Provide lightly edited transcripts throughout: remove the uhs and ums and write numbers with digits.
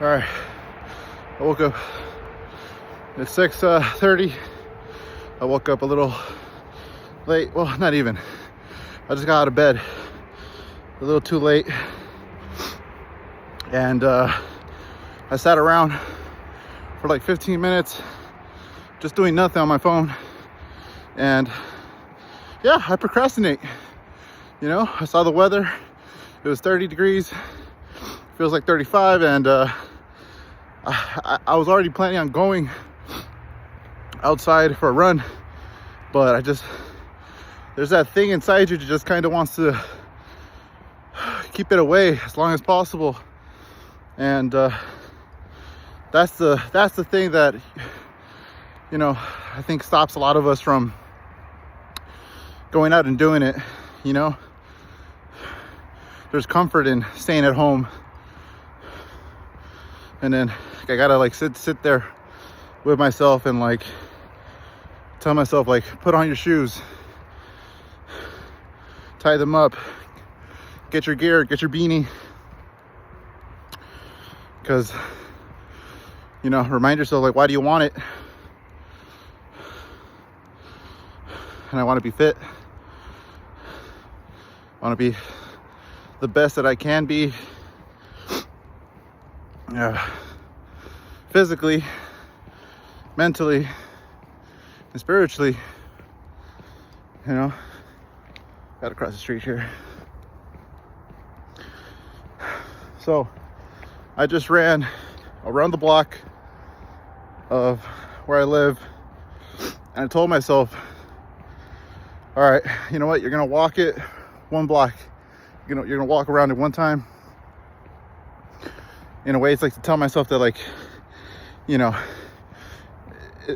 All right, I woke up at 6:30. I woke up a little late. Well, not even. I just got out of bed a little too late, and I sat around for like 15 minutes just doing nothing on my phone. And yeah, I procrastinate. You know, I saw the weather. It was 30 degrees. Feels like 35, and I was already planning on going outside for a run, but there's that thing inside you that just kind of wants to keep it away as long as possible. And that's the thing that, you know, I think stops a lot of us from going out and doing it. You know, there's comfort in staying at home, and then I gotta like sit there with myself and like tell myself, like, put on your shoes, tie them up, get your gear, get your beanie, because, you know, remind yourself, like, why do you want it? And I want to be fit. I want to be the best that I can be, physically, mentally, and spiritually. You know, gotta cross the street here. So I just ran around the block of where I live, and I told myself, all right, you know what, you're gonna walk it one block. You're gonna walk around it one time. In a way, it's like to tell myself that, like, you know,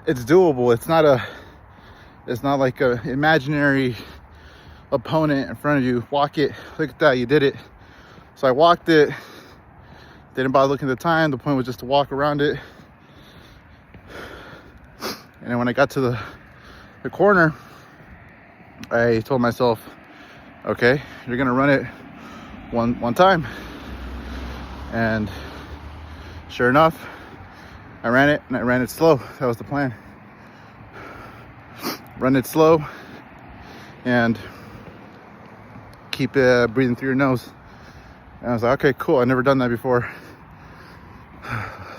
it's doable. It's not like a imaginary opponent in front of you. Walk it. Look at that, you did it. So I walked it. Didn't bother looking at the time. The point was just to walk around it. And then when I got to the corner, I told myself, okay, you're gonna run it one time. And sure enough, I ran it, and I ran it slow. That was the plan. Run it slow and keep breathing through your nose. And I was like, okay, cool. I've never done that before.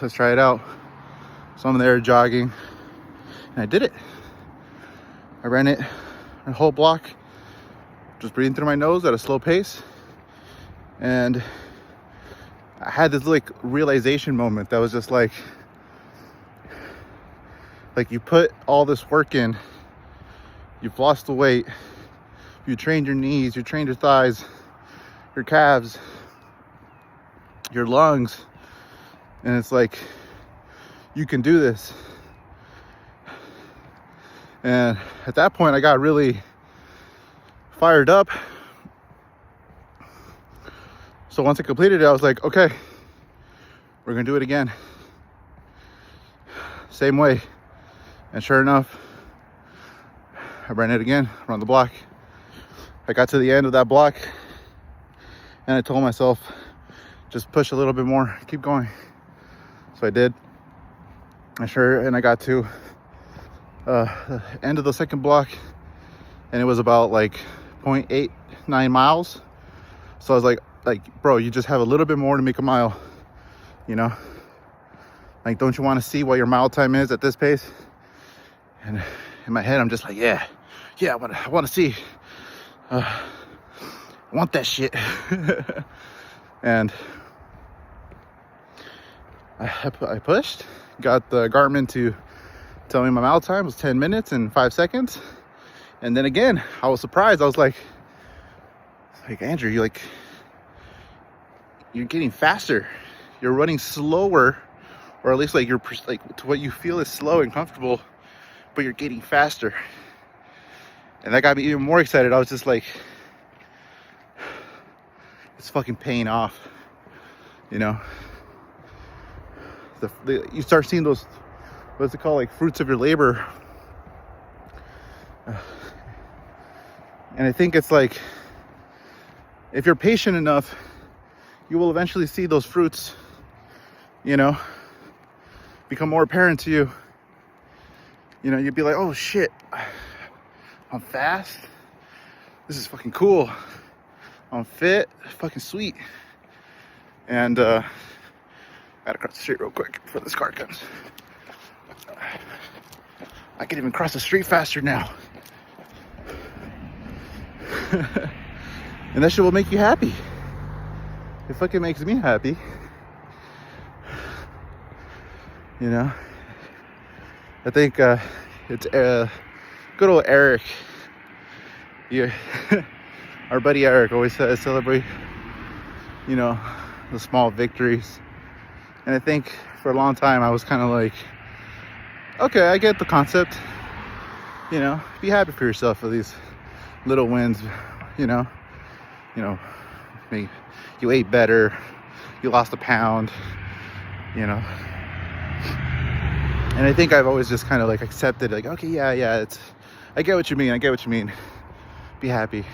Let's try it out. So I'm there jogging, and I did it. I ran it a whole block, just breathing through my nose at a slow pace. And I had this like realization moment that was just like you put all this work in, you've lost the weight, you trained your knees, you trained your thighs, your calves, your lungs, and it's like, you can do this. And at that point, I got really fired up. So once I completed it, I was like, okay, we're gonna do it again. Same way. And sure enough, I ran it again around the block. I got to the end of that block, and I told myself, just push a little bit more, keep going. So I did. And I got to the end of the second block, and it was about like 0.89 miles. So I was like, bro, you just have a little bit more to make a mile, you know? Like, don't you want to see what your mile time is at this pace? And in my head, I'm just like, yeah, I want to see. I want that shit. And I pushed, got the Garmin to tell me my mile time was 10 minutes and 5 seconds. And then again, I was surprised. I was like, Andrew, you're getting faster. You're running slower, or at least like you're like to what you feel is slow and comfortable, but you're getting faster. And that got me even more excited. I was just like, it's fucking paying off, you know? You start seeing those, what's it called, like fruits of your labor. And I think it's like, if you're patient enough, you will eventually see those fruits, you know, become more apparent to you. You know, you'd be like, oh shit, I'm fast. This is fucking cool. I'm fit, fucking sweet. And gotta cross the street real quick before this car comes. I can even cross the street faster now. And that shit will make you happy. It fucking makes me happy. You know? I think it's good old Eric. Yeah. Our buddy Eric always says celebrate, you know, the small victories. And I think for a long time I was kind of like, okay, I get the concept. You know, be happy for yourself for these little wins. You know, maybe you ate better, you lost a pound. You know, and I think I've always just kind of like accepted, like, okay, yeah, I get what you mean. Be happy.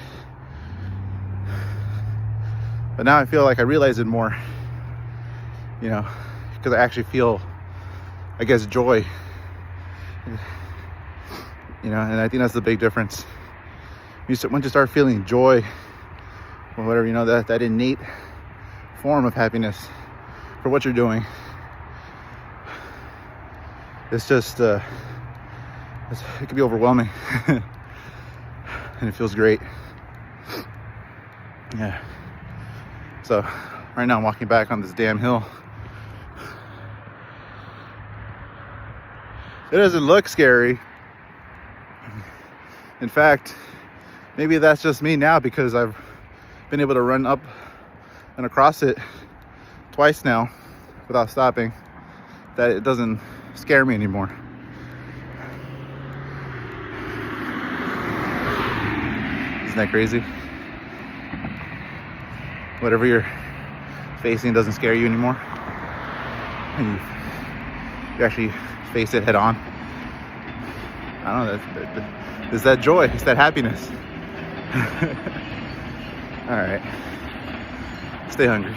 But now I feel like I realize it more. You know, because I actually feel, I guess, joy. You know, and I think that's the big difference. Once you start feeling joy, or whatever, you know, that innate form of happiness for what you're doing, it's just, it can be overwhelming. And it feels great. Yeah. So, right now I'm walking back on this damn hill. It doesn't look scary. In fact, maybe that's just me now because I've been able to run up and across it twice now without stopping, that it doesn't scare me anymore. Isn't that crazy? Whatever you're facing doesn't scare you anymore. And you actually face it head on. I don't know, it's that joy, it's that happiness. All right, stay hungry.